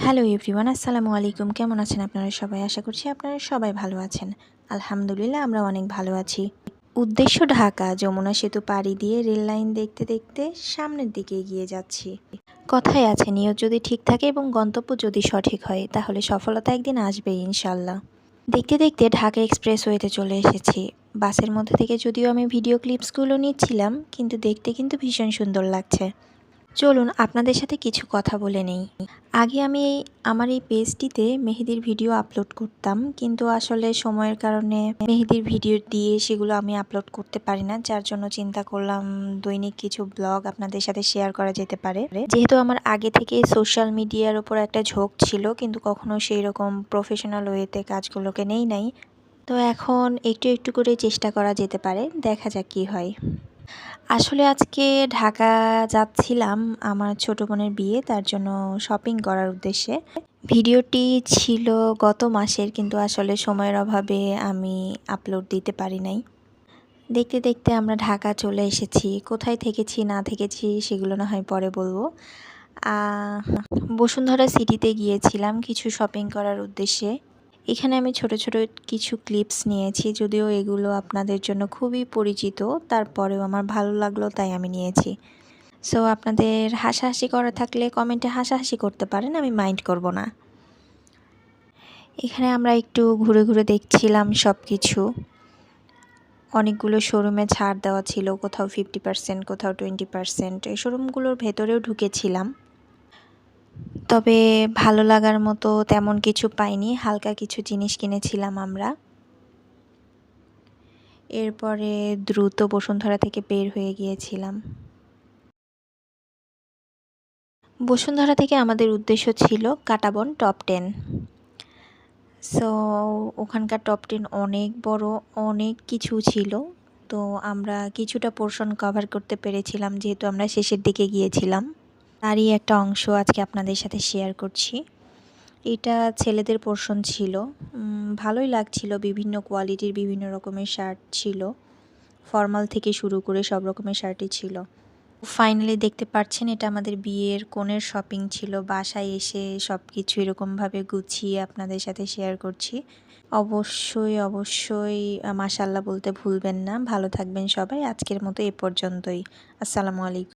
Hello everyone, আসসালামু আলাইকুম। কেমন আছেন আপনারা সবাই? আশা করছি আপনারা সবাই ভালো আছেন। আলহামদুলিল্লাহ, আমরা অনেক ভালো আছি। উদ্দেশ্য ঢাকা, যমুনা সেতু পাড়ি দিয়ে রেল লাইন দেখতে দেখতে সামনের দিকে এগিয়ে যাচ্ছি। কথায় আছে, নিয়ত যদি ঠিক থাকে এবং গন্তব্য যদি সঠিক হয় তাহলে সফলতা একদিন আসবেই ইনশাল্লাহ। দেখতে দেখতে ঢাকা এক্সপ্রেসওয়েতে চলে এসেছি। বাসের মধ্যে থেকে যদিও আমি ভিডিও ক্লিপসগুলো নিচ্ছিলাম, কিন্তু দেখতে কিন্তু ভীষণ সুন্দর লাগছে। চলুন আপনাদের সাথে কিছু কথা বলে নেই। আগে আমি আমার এই পেজটিতে মেহেদির ভিডিও আপলোড করতাম, কিন্তু আসলে সময়ের কারণে মেহেদির ভিডিও দিয়ে সেগুলো আমি আপলোড করতে পারি না, যার জন্য চিন্তা করলাম দৈনিক কিছু ব্লগ আপনাদের সাথে শেয়ার করা যেতে পারে। যেহেতু আমার আগে থেকে সোশ্যাল মিডিয়ার উপর একটা ঝোঁক ছিল, কিন্তু কখনো সেই রকম প্রফেশনাল ওয়েতে কাজগুলোকে নেই নাই, তো এখন একটু একটু করে চেষ্টা করা যেতে পারে, দেখা যাক কী হয়। আসলে আজকে ঢাকা যাচ্ছিলাম আমার ছোট বোনের বিয়ে, তার জন্য শপিং করার উদ্দেশ্যে। ভিডিওটি ছিল গত মাসের, কিন্তু আসলে সময়ের অভাবে আমি আপলোড দিতে পারি নাই। দেখতে দেখতে আমরা ঢাকা চলে এসেছি। কোথায় থেকেছি না থেকেছি সেগুলো না হয় পরে বলবো। বসুন্ধরা সিটিতে গিয়েছিলাম কিছু শপিং করার উদ্দেশ্যে। এখানে আমি ছোট ছোট কিছু ক্লিপস নিয়েছি, যদিও এগুলো আপনাদের জন্য খুবই পরিচিত, তারপরেও আমার ভালো লাগলো তাই আমি নিয়েছি। সো আপনাদের হাসাহাসি করা থাকলে কমেন্টে হাসাহাসি করতে পারেন, আমি মাইন্ড করব না। এখানে আমরা একটু ঘুরে ঘুরে দেখছিলাম সব কিছু। অনেকগুলো শোরুমে ছাড় দেওয়া ছিল, কোথাও 50%, কোথাও 20%। এই শোরুমগুলোর ভেতরেও ঢুকেছিলাম, তবে ভালো লাগার মতো তেমন কিছু পাইনি। হালকা কিছু জিনিস কিনেছিলাম আমরা। এরপরে দ্রুত বসুন্ধরা থেকে বের হয়ে গিয়েছিলাম। বসুন্ধরা থেকে আমাদের উদ্দেশ্য ছিল কাঁটাবন টপ 10। সো ওখানকার টপ 10 অনেক বড়, অনেক কিছু ছিল। তো আমরা কিছুটা পোর্শন কভার করতে পেরেছিলাম, যেহেতু আমরা শেষের দিকে গিয়েছিলাম। তারই একটা অংশ আজকে আপনাদের সাথে শেয়ার করছি। এটা ছেলেদের পোর্শন ছিল, ভালোই লাগছিল। বিভিন্ন কোয়ালিটির বিভিন্ন রকমের শার্ট ছিল, ফর্মাল থেকে শুরু করে সব রকমের শার্টই ছিল। ফাইনালি দেখতে পাচ্ছেন, এটা আমাদের বিয়ের কোণের শপিং ছিল। বাসায় এসে সব কিছু এরকমভাবে গুছিয়ে আপনাদের সাথে শেয়ার করছি। অবশ্যই অবশ্যই মাশাআল্লাহ বলতে ভুলবেন না। ভালো থাকবেন সবাই। আজকের মতো এ পর্যন্তই। আসসালামু আলাইকুম।